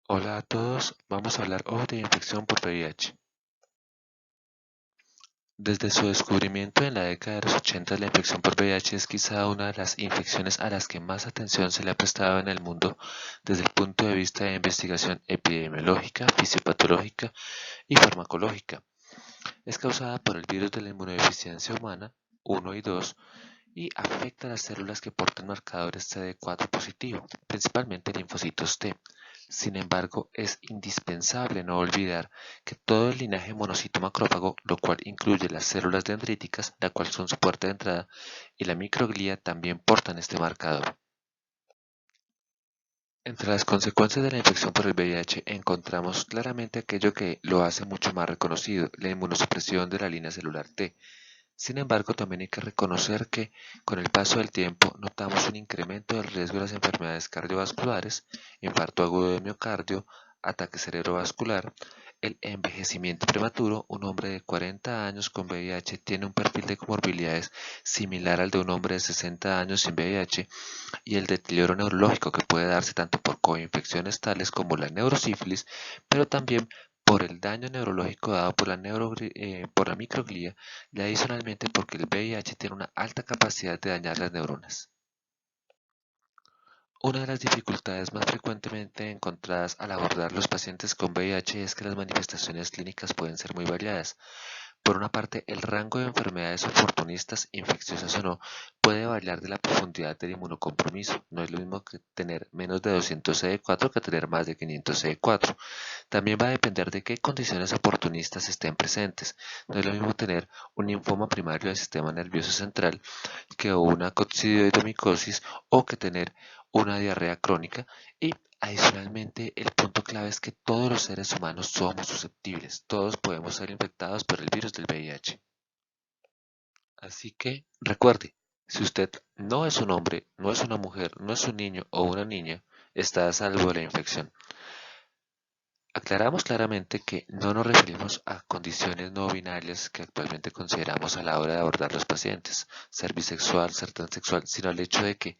Hola a todos, vamos a hablar hoy de infección por VIH. Desde su descubrimiento en la década de los 80, la infección por VIH es quizá una de las infecciones a las que más atención se le ha prestado en el mundo desde el punto de vista de investigación epidemiológica, fisiopatológica y farmacológica. Es causada por el virus de la inmunodeficiencia humana 1 y 2 y afecta a las células que portan marcadores CD4 positivo, principalmente linfocitos T. Sin embargo, es indispensable no olvidar que todo el linaje monocito-macrófago, lo cual incluye las células dendríticas, la cual son su puerta de entrada, y la microglía también portan este marcador. Entre las consecuencias de la infección por el VIH encontramos claramente aquello que lo hace mucho más reconocido, la inmunosupresión de la línea celular T. Sin embargo, también hay que reconocer que con el paso del tiempo notamos un incremento del riesgo de las enfermedades cardiovasculares, infarto agudo de miocardio, ataque cerebrovascular, el envejecimiento prematuro. Un hombre de 40 años con VIH tiene un perfil de comorbilidades similar al de un hombre de 60 años sin VIH, y el deterioro neurológico que puede darse tanto por coinfecciones tales como la neurosífilis, pero también por el daño neurológico dado por por la microglía, y adicionalmente porque el VIH tiene una alta capacidad de dañar las neuronas. Una de las dificultades más frecuentemente encontradas al abordar los pacientes con VIH es que las manifestaciones clínicas pueden ser muy variadas. Por una parte, el rango de enfermedades oportunistas, infecciosas o no, puede variar de la profundidad del inmunocompromiso. No es lo mismo que tener menos de 200 CD4 que tener más de 500 CD4. También va a depender de qué condiciones oportunistas estén presentes. No es lo mismo tener un linfoma primario del sistema nervioso central que una coccidioidomicosis o que tener una diarrea crónica. Y adicionalmente, el punto clave es que todos los seres humanos somos susceptibles, todos podemos ser infectados por el virus del VIH. Así que recuerde, si usted no es un hombre, no es una mujer, no es un niño o una niña, está a salvo de la infección. Aclaramos claramente que no nos referimos a condiciones no binarias que actualmente consideramos a la hora de abordar los pacientes, ser bisexual, ser transexual, sino al hecho de que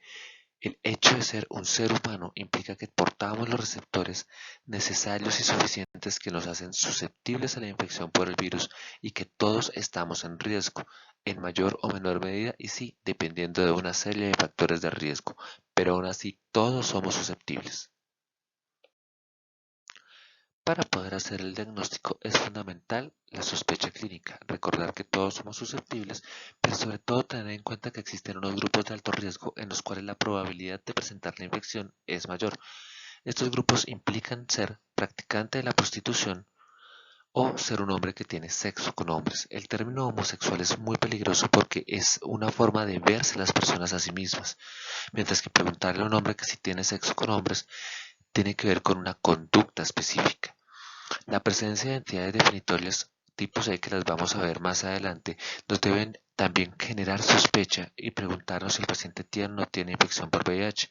el hecho de ser un ser humano implica que portamos los receptores necesarios y suficientes que nos hacen susceptibles a la infección por el virus, y que todos estamos en riesgo, en mayor o menor medida, y sí, dependiendo de una serie de factores de riesgo, pero aún así todos somos susceptibles. Para poder hacer el diagnóstico es fundamental la sospecha clínica, recordar que todos somos susceptibles, pero sobre todo tener en cuenta que existen unos grupos de alto riesgo en los cuales la probabilidad de presentar la infección es mayor. Estos grupos implican ser practicante de la prostitución o ser un hombre que tiene sexo con hombres. El término homosexual es muy peligroso porque es una forma de verse las personas a sí mismas, mientras que preguntarle a un hombre que si tiene sexo con hombres tiene que ver con una conducta específica. La presencia de entidades definitorias tipo C, que las vamos a ver más adelante, nos deben también generar sospecha y preguntarnos si el paciente tiene o no tiene infección por VIH.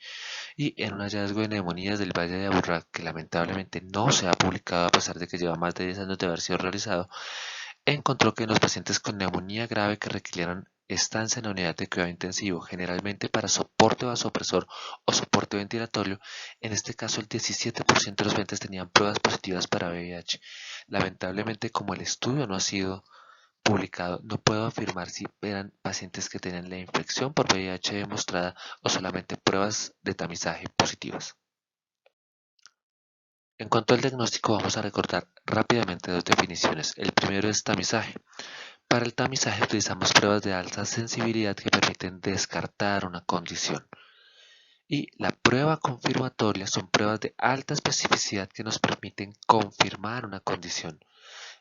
Y en un hallazgo de neumonías del Valle de Aburrá, que lamentablemente no se ha publicado a pesar de que lleva más de 10 años de haber sido realizado, encontró que en los pacientes con neumonía grave que requirieron estancia en la unidad de cuidado intensivo, generalmente para soporte vasopresor o soporte ventilatorio, en este caso el 17% de los pacientes tenían pruebas positivas para VIH. Lamentablemente, como el estudio no ha sido publicado, no puedo afirmar si eran pacientes que tenían la infección por VIH demostrada o solamente pruebas de tamizaje positivas. En cuanto al diagnóstico, vamos a recordar rápidamente dos definiciones. El primero es tamizaje. Para el tamizaje utilizamos pruebas de alta sensibilidad que permiten descartar una condición. Y la prueba confirmatoria son pruebas de alta especificidad que nos permiten confirmar una condición.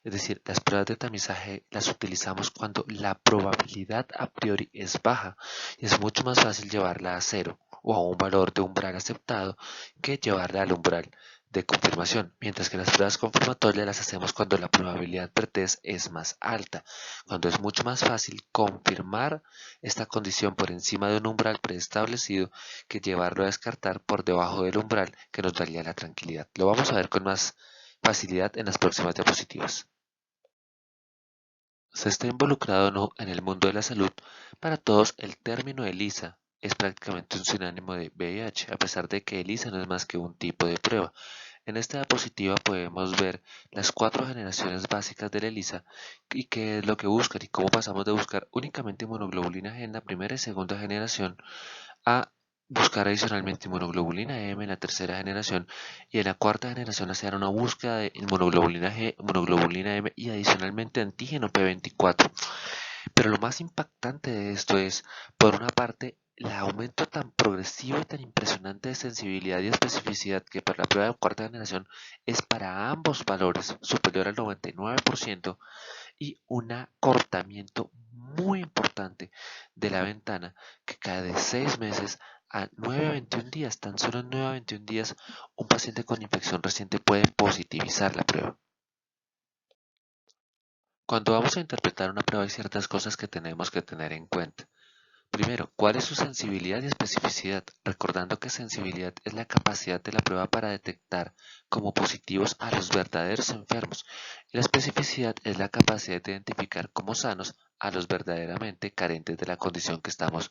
Es decir, las pruebas de tamizaje las utilizamos cuando la probabilidad a priori es baja y es mucho más fácil llevarla a cero o a un valor de umbral aceptado que llevarla al umbral de confirmación, mientras que las pruebas confirmatorias las hacemos cuando la probabilidad pretest es más alta, cuando es mucho más fácil confirmar esta condición por encima de un umbral preestablecido que llevarlo a descartar por debajo del umbral que nos daría la tranquilidad. Lo vamos a ver con más facilidad en las próximas diapositivas. Se está involucrado o no en el mundo de la salud, para todos el término ELISA es prácticamente un sinónimo de VIH, a pesar de que ELISA no es más que un tipo de prueba. En esta diapositiva podemos ver las 4 generaciones básicas de la ELISA y qué es lo que buscan y cómo pasamos de buscar únicamente inmunoglobulina G en la primera y segunda generación a buscar adicionalmente inmunoglobulina M en la tercera generación y en la cuarta generación hacer una búsqueda de inmunoglobulina G, inmunoglobulina M y adicionalmente antígeno P24. Pero lo más impactante de esto es, por una parte, el aumento tan progresivo y tan impresionante de sensibilidad y especificidad que para la prueba de cuarta generación es para ambos valores superior al 99% y un acortamiento muy importante de la ventana que cae de 6 meses a 9 a 21 días. Tan solo en 9 a 21 días un paciente con infección reciente puede positivizar la prueba. Cuando vamos a interpretar una prueba hay ciertas cosas que tenemos que tener en cuenta. Primero, ¿cuál es su sensibilidad y especificidad? Recordando que sensibilidad es la capacidad de la prueba para detectar como positivos a los verdaderos enfermos y la especificidad es la capacidad de identificar como sanos a los verdaderamente carentes de la condición que estamos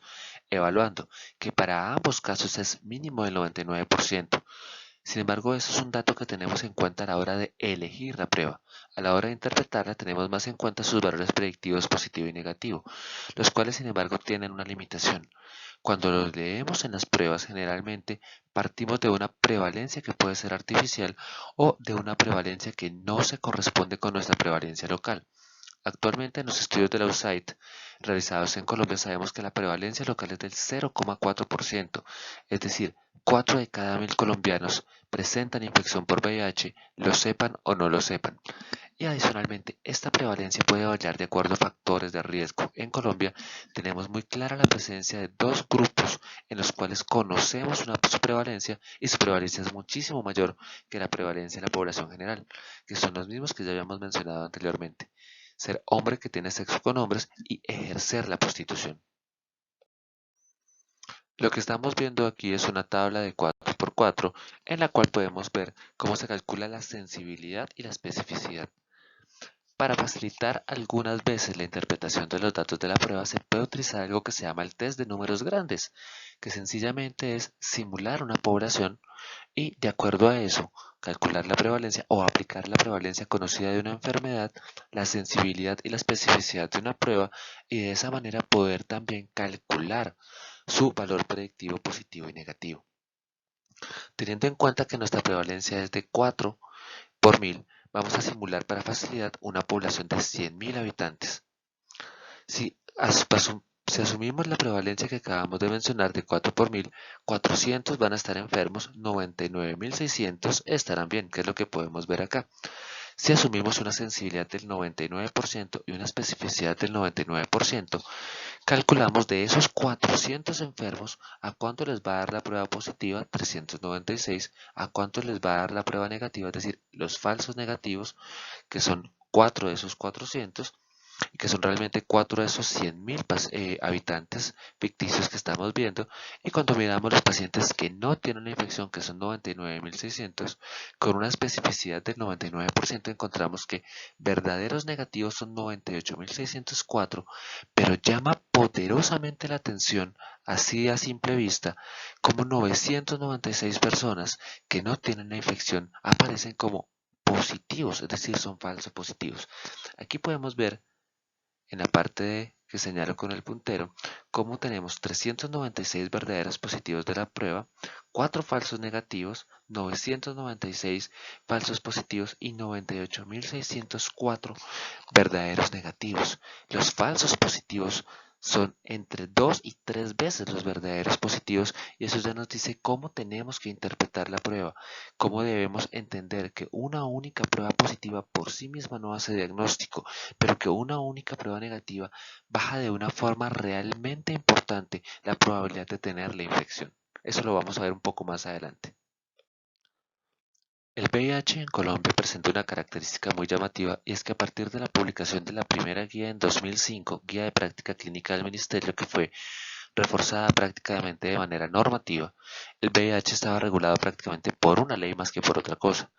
evaluando, que para ambos casos es mínimo del 99%. Sin embargo, eso es un dato que tenemos en cuenta a la hora de elegir la prueba. A la hora de interpretarla tenemos más en cuenta sus valores predictivos positivo y negativo, los cuales sin embargo tienen una limitación. Cuando los leemos en las pruebas generalmente partimos de una prevalencia que puede ser artificial o de una prevalencia que no se corresponde con nuestra prevalencia local. Actualmente en los estudios de la USAID realizados en Colombia sabemos que la prevalencia local es del 0,4%, es decir, 4 de cada 1000 colombianos presentan infección por VIH, lo sepan o no lo sepan. Y adicionalmente, esta prevalencia puede variar de acuerdo a factores de riesgo. En Colombia tenemos muy clara la presencia de 2 grupos en los cuales conocemos su prevalencia y su prevalencia es muchísimo mayor que la prevalencia en la población general, que son los mismos que ya habíamos mencionado anteriormente. Ser hombre que tiene sexo con hombres y ejercer la prostitución. Lo que estamos viendo aquí es una tabla de 4x4 en la cual podemos ver cómo se calcula la sensibilidad y la especificidad. Para facilitar algunas veces la interpretación de los datos de la prueba se puede utilizar algo que se llama el test de números grandes, que sencillamente es simular una población y de acuerdo a eso calcular la prevalencia o aplicar la prevalencia conocida de una enfermedad, la sensibilidad y la especificidad de una prueba y de esa manera poder también calcular su valor predictivo positivo y negativo. Teniendo en cuenta que nuestra prevalencia es de 4 por 1000, vamos a simular para facilidad una población de 100.000 habitantes. Si asumimos la prevalencia que acabamos de mencionar de 4 por 1000, 400 van a estar enfermos, 99.600 estarán bien, que es lo que podemos ver acá. Si asumimos una sensibilidad del 99% y una especificidad del 99%, calculamos de esos 400 enfermos a cuánto les va a dar la prueba positiva, 396, a cuánto les va a dar la prueba negativa, es decir, los falsos negativos, que son 4 de esos 400, y que son realmente 4 de esos 100.000 habitantes ficticios que estamos viendo. Y cuando miramos los pacientes que no tienen una infección, que son 99.600, con una especificidad del 99%, encontramos que verdaderos negativos son 98.604, pero llama poderosamente la atención, así a simple vista, como 996 personas que no tienen una infección aparecen como positivos, es decir, son falsos positivos. Aquí podemos ver en la parte que señalo con el puntero, como tenemos 396 verdaderos positivos de la prueba, 4 falsos negativos, 996 falsos positivos y 98.604 verdaderos negativos. Los falsos positivos son entre 2 y 3 veces los verdaderos positivos y eso ya nos dice cómo tenemos que interpretar la prueba, cómo debemos entender que una única prueba positiva por sí misma no hace diagnóstico, pero que una única prueba negativa baja de una forma realmente importante la probabilidad de tener la infección. Eso lo vamos a ver un poco más adelante. El VIH en Colombia presenta una característica muy llamativa y es que a partir de la publicación de la primera guía en 2005, Guía de Práctica Clínica del Ministerio, que fue reforzada prácticamente de manera normativa, el VIH estaba regulado prácticamente por una ley más que por otra cosa.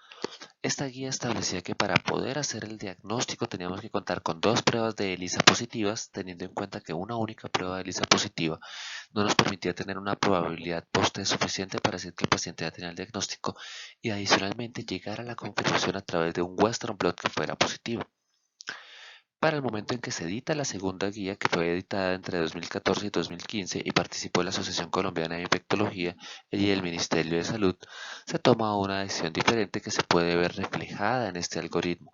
Esta guía establecía que para poder hacer el diagnóstico teníamos que contar con 2 pruebas de ELISA positivas, teniendo en cuenta que una única prueba de ELISA positiva no nos permitía tener una probabilidad post suficiente para decir que el paciente ya tenía el diagnóstico y adicionalmente llegar a la confirmación a través de un Western blot que fuera positivo. Para el momento en que se edita la segunda guía, que fue editada entre 2014 y 2015 y participó en la Asociación Colombiana de Infectología y el Ministerio de Salud, se toma una decisión diferente que se puede ver reflejada en este algoritmo,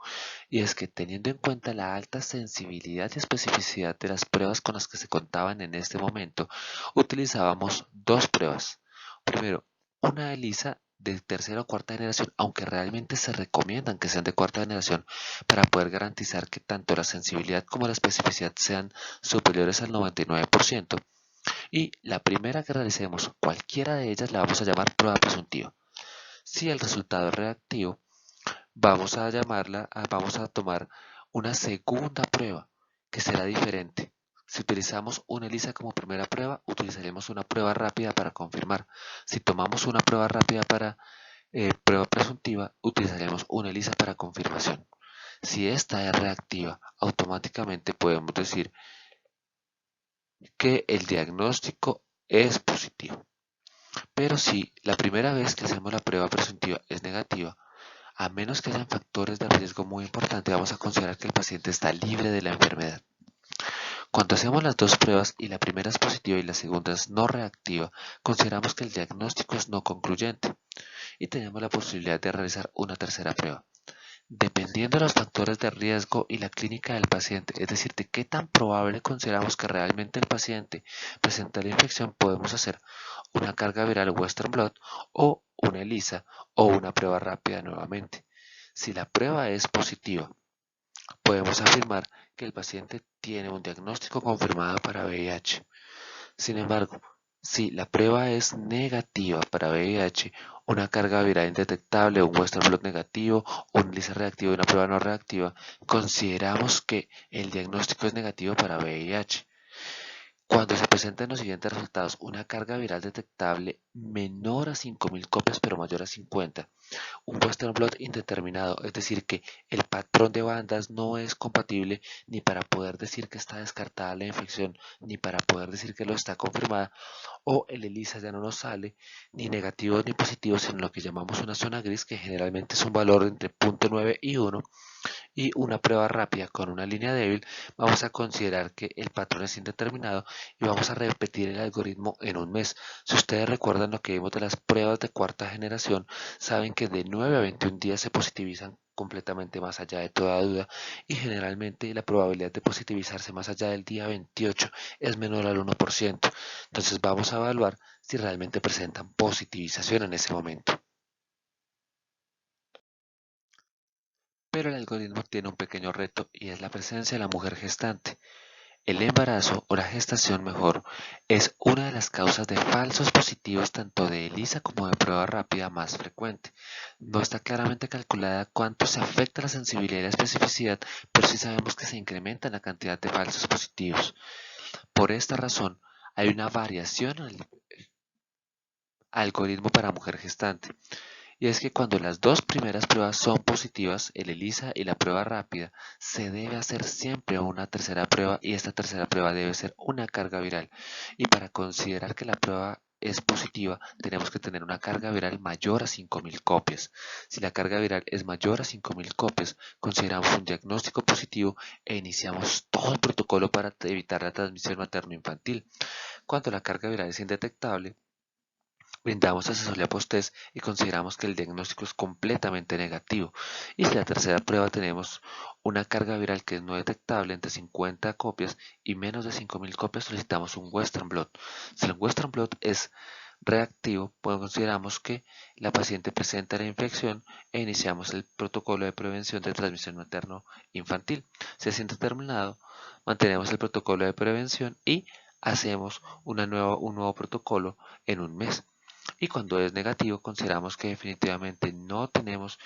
y es que teniendo en cuenta la alta sensibilidad y especificidad de las pruebas con las que se contaban en este momento, utilizábamos 2 pruebas. Primero, una ELISA de tercera o cuarta generación, aunque realmente se recomiendan que sean de cuarta generación para poder garantizar que tanto la sensibilidad como la especificidad sean superiores al 99%. Y la primera que realicemos, cualquiera de ellas, la vamos a llamar prueba presuntiva. Si el resultado es reactivo, vamos a tomar una segunda prueba que será diferente. Si utilizamos una ELISA como primera prueba, utilizaremos una prueba rápida para confirmar. Si tomamos una prueba rápida para prueba presuntiva, utilizaremos una ELISA para confirmación. Si esta es reactiva, automáticamente podemos decir que el diagnóstico es positivo. Pero si la primera vez que hacemos la prueba presuntiva es negativa, a menos que hayan factores de riesgo muy importantes, vamos a considerar que el paciente está libre de la enfermedad. Cuando hacemos las 2 pruebas y la primera es positiva y la segunda es no reactiva, consideramos que el diagnóstico es no concluyente y tenemos la posibilidad de realizar una tercera prueba. Dependiendo de los factores de riesgo y la clínica del paciente, es decir, de qué tan probable consideramos que realmente el paciente presenta la infección, podemos hacer una carga viral Western blot o una ELISA o una prueba rápida nuevamente. Si la prueba es positiva, podemos afirmar que el paciente tiene un diagnóstico confirmado para VIH. Sin embargo, si la prueba es negativa para VIH, una carga viral indetectable, un Western blot negativo, un ELISA reactivo y una prueba no reactiva, consideramos que el diagnóstico es negativo para VIH. Cuando se presenten los siguientes resultados, una carga viral detectable menor a 5.000 copias pero mayor a 50, un Western blot indeterminado, es decir, que el patrón de bandas no es compatible ni para poder decir que está descartada la infección, ni para poder decir que lo está confirmada, o el ELISA ya no nos sale ni negativo ni positivo, sino lo que llamamos una zona gris, que generalmente es un valor entre 0.9 y 1, y una prueba rápida con una línea débil, vamos a considerar que el patrón es indeterminado y vamos a repetir el algoritmo en un mes. Si ustedes recuerdan lo que vimos de las pruebas de cuarta generación, saben que de 9 a 21 días se positivizan completamente más allá de toda duda y generalmente la probabilidad de positivizarse más allá del día 28 es menor al 1%. Entonces vamos a evaluar si realmente presentan positivización en ese momento. Pero el algoritmo tiene un pequeño reto y es la presencia de la mujer gestante. El embarazo o la gestación mejor es una de las causas de falsos positivos tanto de ELISA como de prueba rápida más frecuente. No está claramente calculada cuánto se afecta la sensibilidad y la especificidad, pero sí sabemos que se incrementa la cantidad de falsos positivos. Por esta razón, hay una variación en el algoritmo para mujer gestante. Y es que cuando las 2 primeras pruebas son positivas, el ELISA y la prueba rápida, se debe hacer siempre una tercera prueba y esta tercera prueba debe ser una carga viral. Y para considerar que la prueba es positiva, tenemos que tener una carga viral mayor a 5.000 copias. Si la carga viral es mayor a 5.000 copias, consideramos un diagnóstico positivo e iniciamos todo el protocolo para evitar la transmisión materno-infantil. Cuando la carga viral es indetectable, brindamos asesoría post-test y consideramos que el diagnóstico es completamente negativo. Y si la tercera prueba tenemos una carga viral que es no detectable entre 50 copias y menos de 5.000 copias, solicitamos un Western blot. Si el Western blot es reactivo, pues consideramos que la paciente presenta la infección e iniciamos el protocolo de prevención de transmisión materno-infantil. Si es indeterminado, mantenemos el protocolo de prevención y hacemos un nuevo protocolo en un mes. Y cuando es negativo, consideramos que definitivamente no tenemos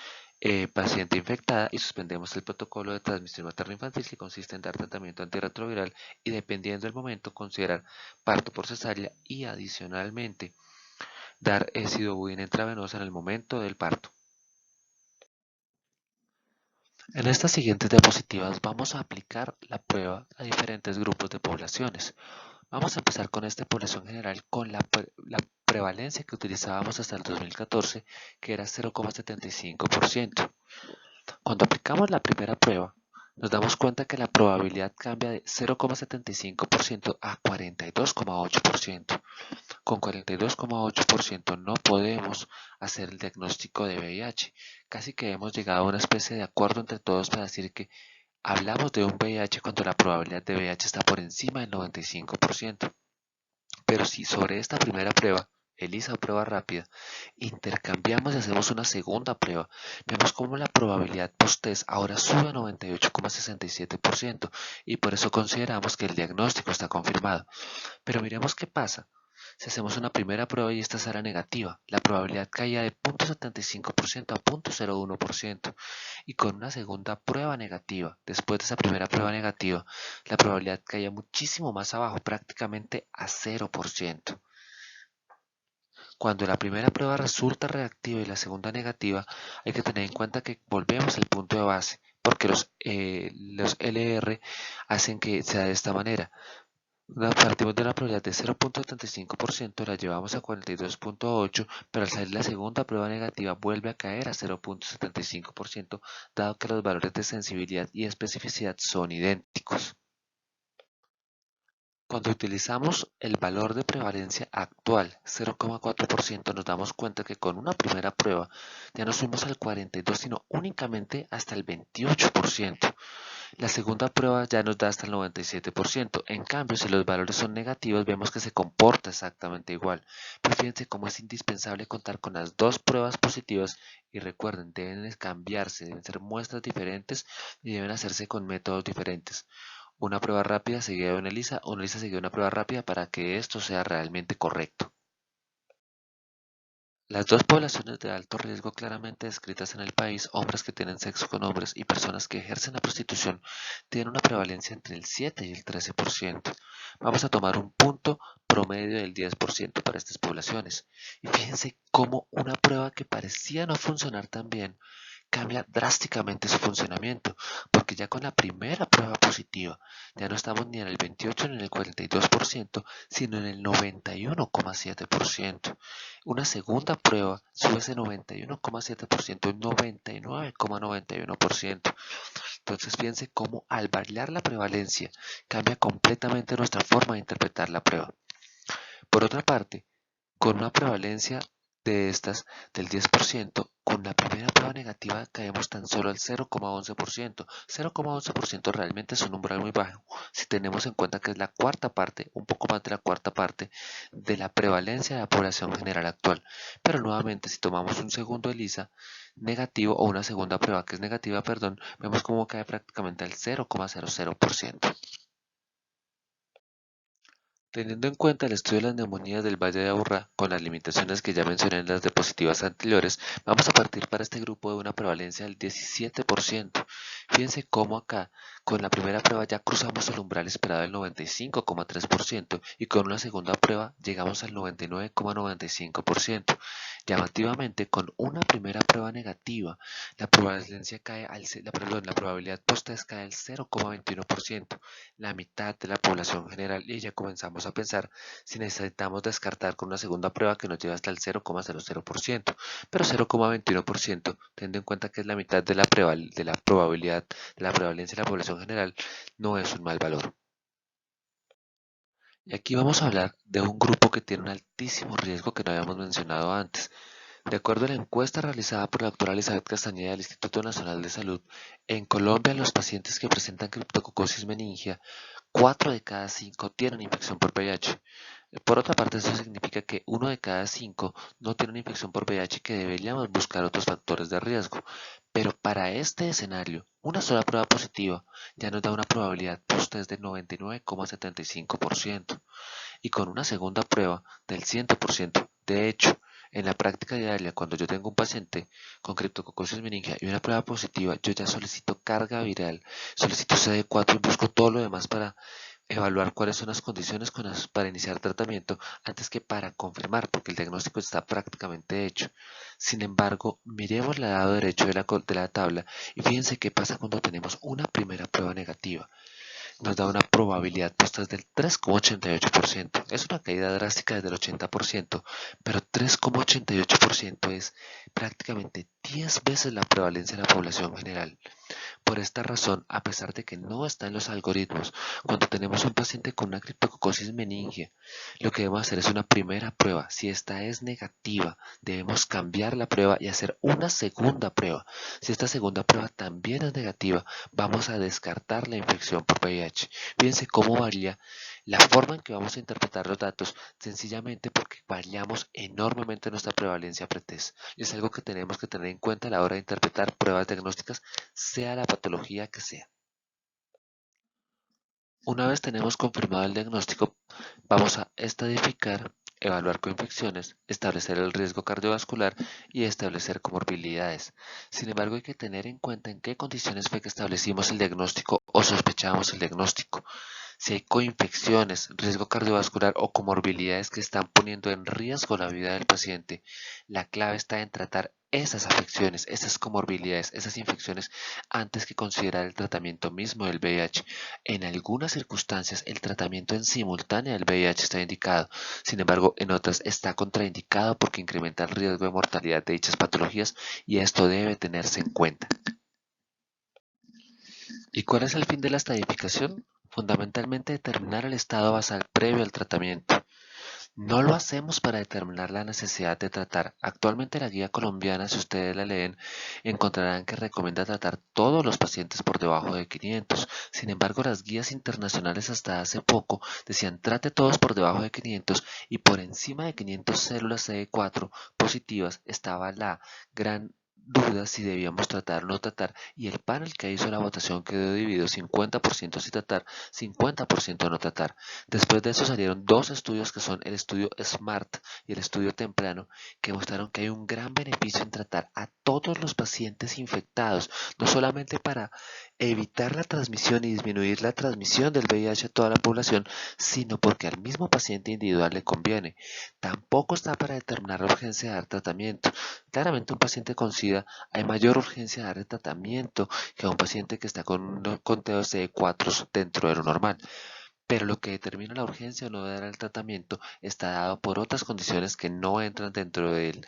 paciente infectada y suspendemos el protocolo de transmisión materno-infantil que consiste en dar tratamiento antirretroviral y dependiendo del momento considerar parto por cesárea y adicionalmente dar sidobudina intravenosa en el momento del parto. En estas siguientes diapositivas vamos a aplicar la prueba a diferentes grupos de poblaciones. Vamos a empezar con esta población general con la prevalencia que utilizábamos hasta el 2014, que era 0,75%. Cuando aplicamos la primera prueba, nos damos cuenta que la probabilidad cambia de 0,75% a 42,8%. Con 42,8% no podemos hacer el diagnóstico de VIH. Casi que hemos llegado a una especie de acuerdo entre todos para decir que hablamos de un VIH cuando la probabilidad de VIH está por encima del 95%. Pero si sobre esta primera prueba, ELISA o prueba rápida, intercambiamos y hacemos una segunda prueba, vemos cómo la probabilidad post-test ahora sube a 98,67% y por eso consideramos que el diagnóstico está confirmado. Pero miremos qué pasa. Si hacemos una primera prueba y esta sale negativa, la probabilidad caía de 0,75% a 0,01%. Y con una segunda prueba negativa, después de esa primera prueba negativa, la probabilidad caía muchísimo más abajo, prácticamente a 0%. Cuando la primera prueba resulta reactiva y la segunda negativa, hay que tener en cuenta que volvemos al punto de base, porque los LR hacen que sea de esta manera. Partimos de una probabilidad de 0,75%, la llevamos a 42,8%, pero al salir la segunda prueba negativa vuelve a caer a 0,75%, dado que los valores de sensibilidad y especificidad son idénticos. Cuando utilizamos el valor de prevalencia actual, 0,4%, nos damos cuenta que con una primera prueba ya no subimos al 42%, sino únicamente hasta el 28%. La segunda prueba ya nos da hasta el 97%. En cambio, si los valores son negativos, vemos que se comporta exactamente igual. Pero fíjense cómo es indispensable contar con las dos pruebas positivas y recuerden, deben cambiarse, deben ser muestras diferentes y deben hacerse con métodos diferentes. Una prueba rápida seguida de una ELISA seguida de una prueba rápida para que esto sea realmente correcto. Las dos poblaciones de alto riesgo claramente descritas en el país, hombres que tienen sexo con hombres y personas que ejercen la prostitución, tienen una prevalencia entre el 7 y el 13%. Vamos a tomar un punto promedio del 10% para estas poblaciones. Y fíjense cómo una prueba que parecía no funcionar tan bien cambia drásticamente su funcionamiento, porque ya con la primera prueba positiva ya no estamos ni en el 28 ni en el 42%, sino en el 91,7%. Una segunda prueba sube ese 91,7% a un 99,91%. Entonces piense cómo al variar la prevalencia cambia completamente nuestra forma de interpretar la prueba. Por otra parte, con una prevalencia de estas del 10%, con la primera prueba negativa caemos tan solo al 0,11%. 0,11% realmente es un umbral muy bajo si tenemos en cuenta que es la cuarta parte, un poco más de la cuarta parte de la prevalencia de la población general actual. Pero nuevamente, si tomamos un segundo ELISA negativo o una segunda prueba que es negativa, perdón, vemos cómo cae prácticamente al 0,00%. Teniendo en cuenta el estudio de las neumonías del Valle de Aburrá, con las limitaciones que ya mencioné en las diapositivas anteriores, vamos a partir para este grupo de una prevalencia del 17%. Fíjense cómo acá, con la primera prueba ya cruzamos el umbral esperado del 95,3% y con una segunda prueba llegamos al 99,95%. Llamativamente, con una primera prueba negativa, la prevalencia cae la probabilidad post-test cae al 0,21%, la mitad de la población general, y ya comenzamos a pensar si necesitamos descartar con una segunda prueba que nos lleva hasta el 0,00%, pero 0,21%, teniendo en cuenta que es la mitad de la probabilidad de la prevalencia de la población general, no es un mal valor. Y aquí vamos a hablar de un grupo que tiene un altísimo riesgo que no habíamos mencionado antes. De acuerdo a la encuesta realizada por la doctora Elizabeth Castañeda del Instituto Nacional de Salud, en Colombia los pacientes que presentan criptococosis meningia, 4 de cada 5 tienen infección por VIH. Por otra parte, eso significa que 1 de cada 5 no tiene una infección por VIH y que deberíamos buscar otros factores de riesgo. Pero para este escenario, una sola prueba positiva ya nos da una probabilidad post-test del 99,75% y con una segunda prueba del 100%. De hecho, en la práctica diaria, cuando yo tengo un paciente con criptococosis meningia y una prueba positiva, yo ya solicito carga viral, solicito CD4 y busco todo lo demás para evaluar cuáles son las condiciones para iniciar tratamiento antes que para confirmar, porque el diagnóstico está prácticamente hecho. Sin embargo, miremos el lado derecho de la tabla y fíjense qué pasa cuando tenemos una primera prueba negativa. Nos da una probabilidad puesta del 3,88%. Es una caída drástica desde el 80%, pero 3,88% es prácticamente 10 veces la prevalencia de la población general. Por esta razón, a pesar de que no está en los algoritmos, cuando tenemos un paciente con una criptococosis meningia, lo que debemos hacer es una primera prueba. Si esta es negativa, debemos cambiar la prueba y hacer una segunda prueba. Si esta segunda prueba también es negativa, vamos a descartar la infección por VIH. Fíjense cómo varía la forma en que vamos a interpretar los datos, sencillamente porque variamos enormemente nuestra prevalencia pretest. Y es algo que tenemos que tener en cuenta a la hora de interpretar pruebas diagnósticas, sea la patología que sea. Una vez tenemos confirmado el diagnóstico, vamos a estadificar, evaluar coinfecciones, establecer el riesgo cardiovascular y establecer comorbilidades. Sin embargo, hay que tener en cuenta en qué condiciones fue que establecimos el diagnóstico o sospechamos el diagnóstico. Si hay coinfecciones, riesgo cardiovascular o comorbilidades que están poniendo en riesgo la vida del paciente, la clave está en tratar esas afecciones, esas comorbilidades, esas infecciones antes que considerar el tratamiento mismo del VIH. En algunas circunstancias el tratamiento en simultánea del VIH está indicado, sin embargo en otras está contraindicado porque incrementa el riesgo de mortalidad de dichas patologías y esto debe tenerse en cuenta. ¿Y cuál es el fin de la estadificación? Fundamentalmente determinar el estado basal previo al tratamiento. No lo hacemos para determinar la necesidad de tratar. Actualmente la guía colombiana, si ustedes la leen, encontrarán que recomienda tratar todos los pacientes por debajo de 500. Sin embargo, las guías internacionales hasta hace poco decían trate todos por debajo de 500 y por encima de 500 células CD4 positivas estaba la gran duda si debíamos tratar o no tratar, y el panel que hizo la votación quedó dividido 50% si tratar, 50% no tratar. Después de eso salieron dos estudios que son el estudio SMART y el estudio temprano, que mostraron que hay un gran beneficio en tratar a todos los pacientes infectados, no solamente para evitar la transmisión y disminuir la transmisión del VIH a toda la población, sino porque al mismo paciente individual le conviene. Tampoco está para determinar la urgencia de dar tratamiento. Claramente un paciente con SIDA hay mayor urgencia de darle tratamiento que a un paciente que está con un conteo de CD4 dentro de lo normal. Pero lo que determina la urgencia o no de dar el tratamiento está dado por otras condiciones que no entran dentro del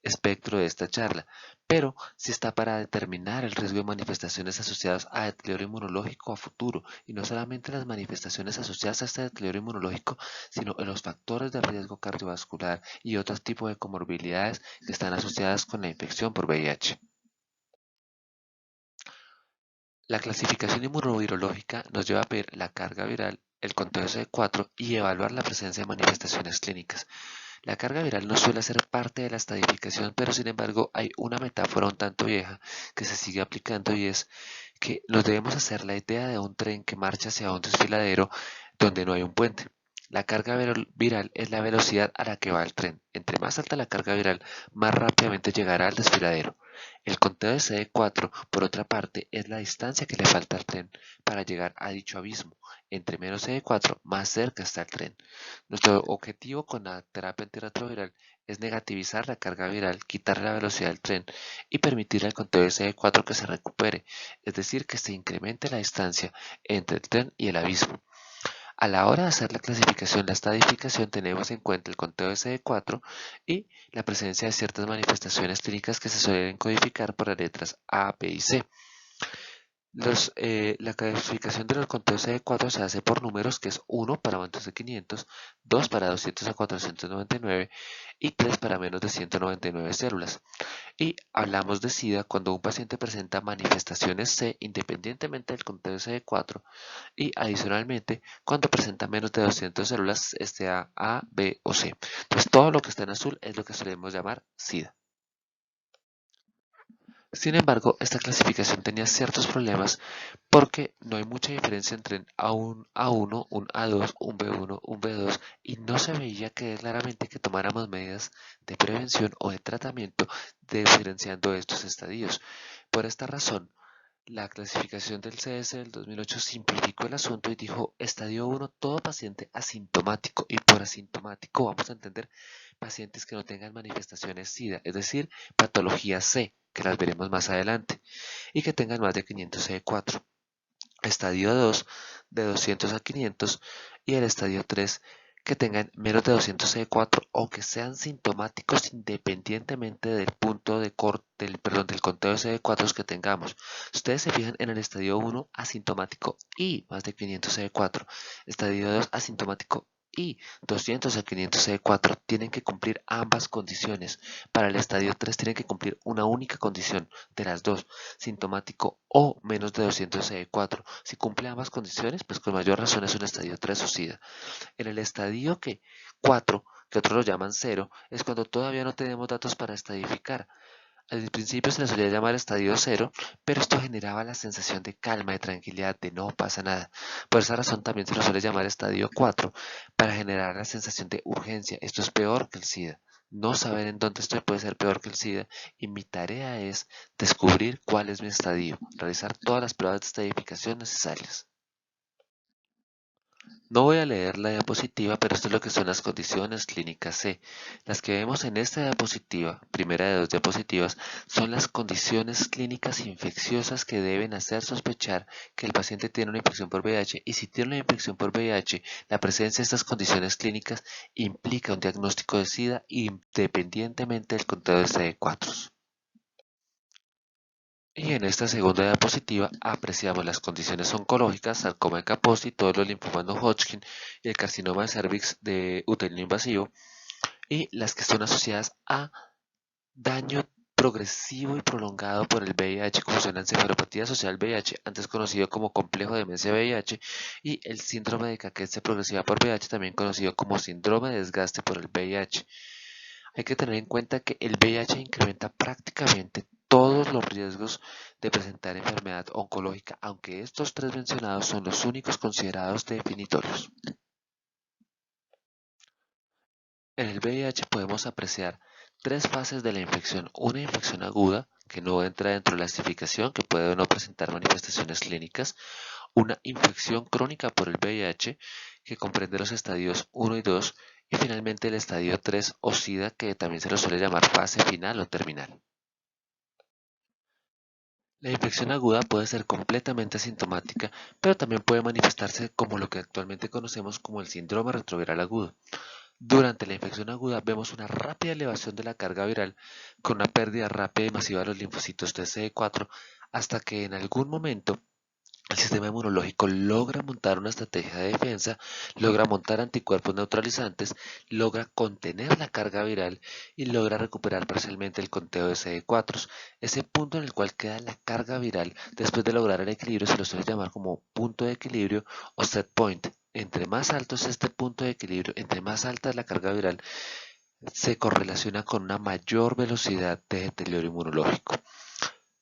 espectro de esta charla, pero sí está para determinar el riesgo de manifestaciones asociadas a deterioro inmunológico a futuro, y no solamente las manifestaciones asociadas a este deterioro inmunológico, sino en los factores de riesgo cardiovascular y otros tipos de comorbilidades que están asociadas con la infección por VIH. La clasificación inmunovirológica nos lleva a ver la carga viral, el conteo CD4 y evaluar la presencia de manifestaciones clínicas. La carga viral no suele ser parte de la estadificación, pero sin embargo hay una metáfora un tanto vieja que se sigue aplicando y es que nos debemos hacer la idea de un tren que marcha hacia un desfiladero donde no hay un puente. La carga viral es la velocidad a la que va el tren. Entre más alta la carga viral, más rápidamente llegará al desfiladero. El conteo de CD4, por otra parte, es la distancia que le falta al tren para llegar a dicho abismo. Entre menos CD4, más cerca está el tren. Nuestro objetivo con la terapia antirretroviral es negativizar la carga viral, quitar la velocidad del tren y permitir al conteo de CD4 que se recupere, es decir, que se incremente la distancia entre el tren y el abismo. A la hora de hacer la clasificación, la estadificación, tenemos en cuenta el conteo de CD4 y la presencia de ciertas manifestaciones clínicas que se suelen codificar por las letras A, B y C. La clasificación de los conteos CD4 se hace por números, que es 1 para más de 500, 2 para 200 a 499 y 3 para menos de 199 células. Y hablamos de SIDA cuando un paciente presenta manifestaciones C independientemente del conteo CD4 y adicionalmente cuando presenta menos de 200 células, este A, B o C. Entonces todo lo que está en azul es lo que solemos llamar SIDA. Sin embargo, esta clasificación tenía ciertos problemas porque no hay mucha diferencia entre un A1, un A2, un B1, un B2 y no se veía claramente que tomáramos medidas de prevención o de tratamiento diferenciando estos estadios. Por esta razón, La clasificación del CS del 2008 simplificó el asunto y dijo estadio 1, todo paciente asintomático, y por asintomático vamos a entender pacientes que no tengan manifestaciones SIDA, es decir, patología C, que las veremos más adelante, y que tengan más de 500 CD4. Estadio 2 de 200 a 500 y el estadio 3 que tengan menos de 200 CD4 o que sean sintomáticos independientemente del punto de corte, del conteo de CD4 que tengamos. Ustedes se fijan en el estadio 1 asintomático y más de 500 CD4, estadio 2 asintomático y 200 a 500 CD4 tienen que cumplir ambas condiciones. Para el estadio 3 tienen que cumplir una única condición de las dos, sintomático o menos de 200 CD4. Si cumple ambas condiciones, pues con mayor razón es un estadio 3 o SIDA. En el estadio 4, que otros lo llaman 0, es cuando todavía no tenemos datos para estadificar. Al principio se le solía llamar estadio 0, pero esto generaba la sensación de calma, de tranquilidad, de no pasa nada. Por esa razón también se lo suele llamar estadio 4, para generar la sensación de urgencia. Esto es peor que el SIDA. No saber en dónde estoy puede ser peor que el SIDA, y mi tarea es descubrir cuál es mi estadio, realizar todas las pruebas de estadificación necesarias. No voy a leer la diapositiva, pero esto es lo que son las condiciones clínicas C. Las que vemos en esta diapositiva, primera de dos diapositivas, son las condiciones clínicas infecciosas que deben hacer sospechar que el paciente tiene una infección por VIH, y si tiene una infección por VIH, la presencia de estas condiciones clínicas implica un diagnóstico de SIDA independientemente del conteo de CD4. Y en esta segunda diapositiva apreciamos las condiciones oncológicas, sarcoma de Kaposi, todos los linfomas no Hodgkin y el carcinoma de cervix de uterino invasivo, y las que son asociadas a daño progresivo y prolongado por el VIH, como son la encefalopatía asociada al VIH, antes conocido como complejo de demencia VIH, y el síndrome de caquencia progresiva por VIH, también conocido como síndrome de desgaste por el VIH. Hay que tener en cuenta que el VIH incrementa prácticamente todos los riesgos de presentar enfermedad oncológica, aunque estos tres mencionados son los únicos considerados definitorios. En el VIH podemos apreciar tres fases de la infección. Una infección aguda, que no entra dentro de la clasificación, que puede no presentar manifestaciones clínicas. Una infección crónica por el VIH, que comprende los estadios 1 y 2. Y finalmente el estadio 3 o SIDA, que también se lo suele llamar fase final o terminal. La infección aguda puede ser completamente asintomática, pero también puede manifestarse como lo que actualmente conocemos como el síndrome retroviral agudo. Durante la infección aguda vemos una rápida elevación de la carga viral con una pérdida rápida y masiva de los linfocitos T CD4, hasta que en algún momento el sistema inmunológico logra montar una estrategia de defensa, logra montar anticuerpos neutralizantes, logra contener la carga viral y logra recuperar parcialmente el conteo de CD4. Ese punto en el cual queda la carga viral después de lograr el equilibrio se lo suele llamar como punto de equilibrio o set point. Entre más alto es este punto de equilibrio, entre más alta es la carga viral, se correlaciona con una mayor velocidad de deterioro inmunológico.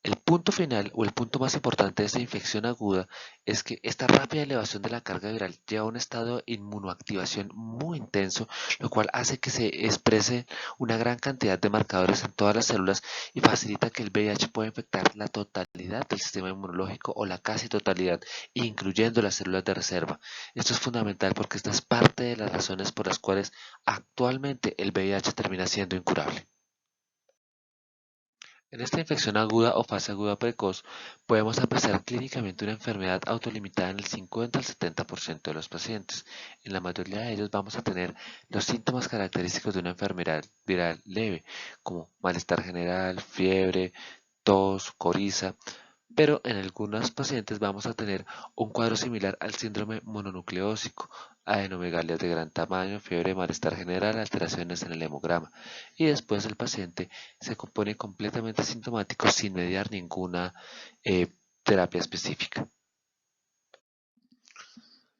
El punto final o el punto más importante de esta infección aguda es que esta rápida elevación de la carga viral lleva a un estado de inmunoactivación muy intenso, lo cual hace que se exprese una gran cantidad de marcadores en todas las células y facilita que el VIH pueda infectar la totalidad del sistema inmunológico o la casi totalidad, incluyendo las células de reserva. Esto es fundamental porque esta es parte de las razones por las cuales actualmente el VIH termina siendo incurable. En esta infección aguda o fase aguda precoz, podemos apreciar clínicamente una enfermedad autolimitada en el 50 al 70% de los pacientes. En la mayoría de ellos vamos a tener los síntomas característicos de una enfermedad viral leve, como malestar general, fiebre, tos, coriza, pero en algunos pacientes vamos a tener un cuadro similar al síndrome mononucleósico, adenomegalias de gran tamaño, fiebre, malestar general, alteraciones en el hemograma, y después el paciente se compone completamente sintomático sin mediar ninguna eh, terapia específica.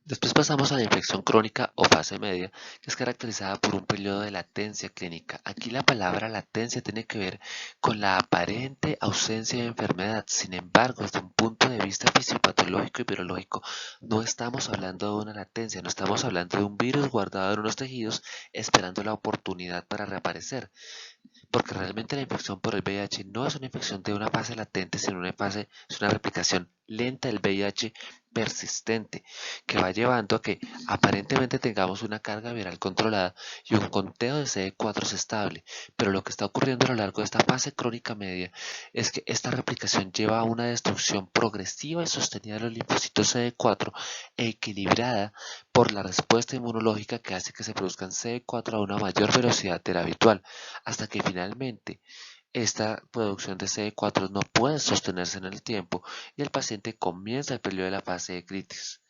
Después pasamos a la infección crónica o fase media, que es caracterizada por un periodo de latencia clínica. Aquí la palabra latencia tiene que ver con la aparente ausencia de enfermedad. Sin embargo, desde un punto de vista fisiopatológico y virológico, no estamos hablando de una latencia, no estamos hablando de un virus guardado en unos tejidos esperando la oportunidad para reaparecer. porque realmente la infección por el VIH no es una infección de una fase latente, sino es una replicación lenta del VIH persistente, que va llevando a que aparentemente tengamos una carga viral controlada y un conteo de CD4 estable, pero lo que está ocurriendo a lo largo de esta fase crónica media es que esta replicación lleva a una destrucción progresiva y sostenida de los linfocitos CD4 e equilibrada por la respuesta inmunológica que hace que se produzcan CD4 a una mayor velocidad de la habitual, hasta que finalmente esta producción de CD4 no puede sostenerse en el tiempo y el paciente comienza el periodo de la fase de crisis.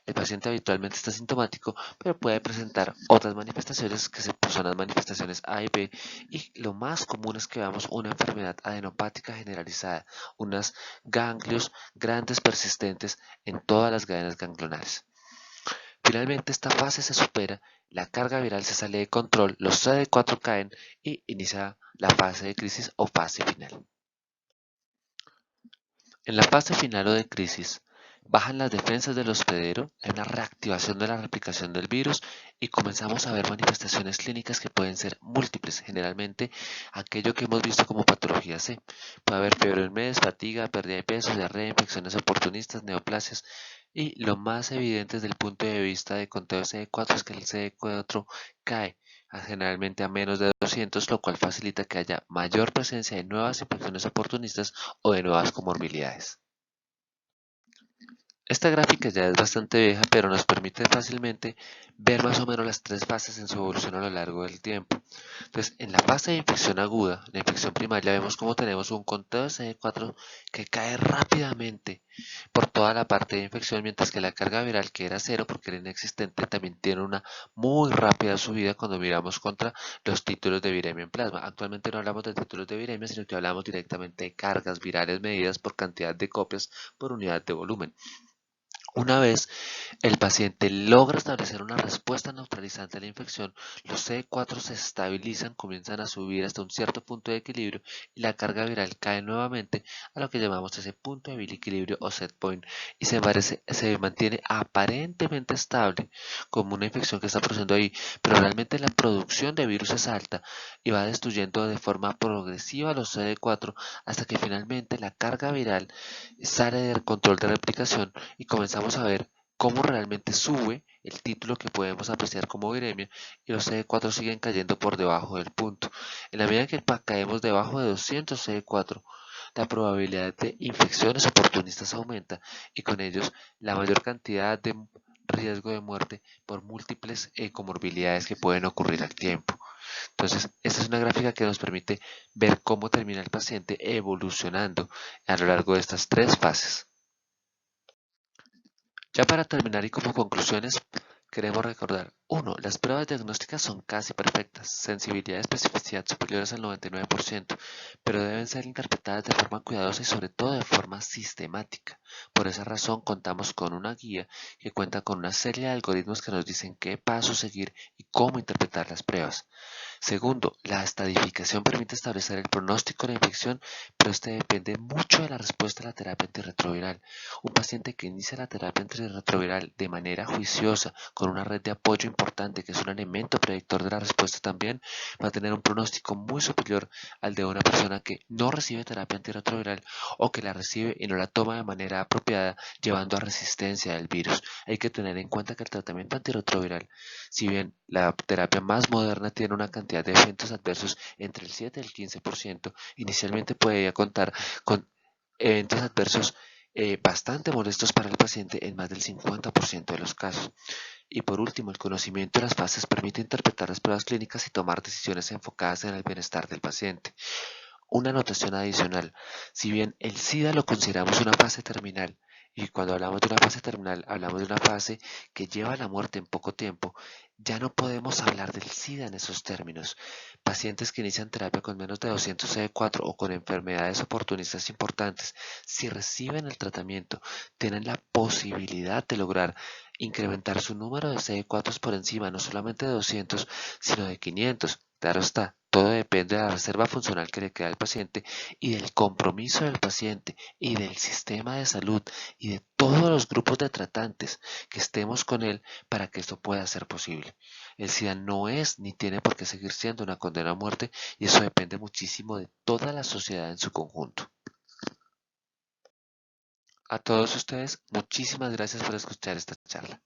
El paciente habitualmente está sintomático, pero puede presentar otras manifestaciones que son las manifestaciones A y B, y lo más común es que veamos una enfermedad adenopática generalizada, unos ganglios grandes persistentes en todas las cadenas ganglionares. Finalmente esta fase se supera, la carga viral se sale de control, los CD4 caen y inicia la fase de crisis o fase final. En la fase final o de crisis, bajan las defensas del hospedero, hay una reactivación de la replicación del virus y comenzamos a ver manifestaciones clínicas que pueden ser múltiples, generalmente aquello que hemos visto como patología C. Puede haber fiebre un mes, fatiga, pérdida de peso, diarrea, infecciones oportunistas, neoplasias, y lo más evidente desde el punto de vista de conteo de CD4 es que el CD4 cae generalmente a menos de 200, lo cual facilita que haya mayor presencia de nuevas infecciones oportunistas o de nuevas comorbilidades. Esta gráfica ya es bastante vieja, pero nos permite fácilmente ver más o menos las tres fases en su evolución a lo largo del tiempo. Entonces, en la fase de infección aguda, la infección primaria, vemos cómo tenemos un conteo de CD4 que cae rápidamente por toda la parte de infección, mientras que la carga viral, que era cero porque era inexistente, también tiene una muy rápida subida cuando miramos contra los títulos de viremia en plasma. Actualmente no hablamos de títulos de viremia, sino que hablamos directamente de cargas virales medidas por cantidad de copias por unidad de volumen. Una vez el paciente logra establecer una respuesta neutralizante a la infección, los CD4 se estabilizan, comienzan a subir hasta un cierto punto de equilibrio y la carga viral cae nuevamente a lo que llamamos ese punto de equilibrio o set point y se mantiene aparentemente estable como una infección que está produciendo ahí, pero realmente la producción de virus es alta y va destruyendo de forma progresiva los CD4 hasta que finalmente la carga viral sale del control de replicación y comenzamos a ver cómo realmente sube el título que podemos apreciar como viremia y los CD4 siguen cayendo por debajo del punto. En la medida que caemos debajo de 200 CD4, la probabilidad de infecciones oportunistas aumenta y con ellos la mayor cantidad de riesgo de muerte por múltiples comorbilidades que pueden ocurrir al tiempo. Entonces, esta es una gráfica que nos permite ver cómo termina el paciente evolucionando a lo largo de estas tres fases. Ya para terminar y como conclusiones, queremos recordar: 1. Las pruebas diagnósticas son casi perfectas, sensibilidad y especificidad superiores al 99%, pero deben ser interpretadas de forma cuidadosa y sobre todo de forma sistemática. Por esa razón contamos con una guía que cuenta con una serie de algoritmos que nos dicen qué pasos seguir y cómo interpretar las pruebas. Segundo, la estadificación permite establecer el pronóstico de la infección, pero este depende mucho de la respuesta a la terapia antirretroviral. Un paciente que inicia la terapia antirretroviral de manera juiciosa, con una red de apoyo importante, que es un elemento predictor de la respuesta también, va a tener un pronóstico muy superior al de una persona que no recibe terapia antirretroviral o que la recibe y no la toma de manera apropiada, llevando a resistencia del virus. Hay que tener en cuenta que el tratamiento antirretroviral, si bien la terapia más moderna tiene una cantidad de eventos adversos entre el 7 y el 15%, inicialmente podía contar con eventos adversos bastante molestos para el paciente en más del 50% de los casos. Y por último, el conocimiento de las fases permite interpretar las pruebas clínicas y tomar decisiones enfocadas en el bienestar del paciente. Una anotación adicional: si bien el SIDA lo consideramos una fase terminal, y cuando hablamos de una fase terminal hablamos de una fase que lleva a la muerte en poco tiempo, ya no podemos hablar del SIDA en esos términos. Pacientes que inician terapia con menos de 200 CD4 o con enfermedades oportunistas importantes, si reciben el tratamiento, tienen la posibilidad de lograr incrementar su número de CD4 por encima no solamente de 200, sino de 500. Claro está, Todo depende de la reserva funcional que le queda al paciente y del compromiso del paciente y del sistema de salud y de todos los grupos de tratantes que estemos con él para que esto pueda ser posible. El SIDA no es ni tiene por qué seguir siendo una condena a muerte y eso depende muchísimo de toda la sociedad en su conjunto. A todos ustedes, muchísimas gracias por escuchar esta charla.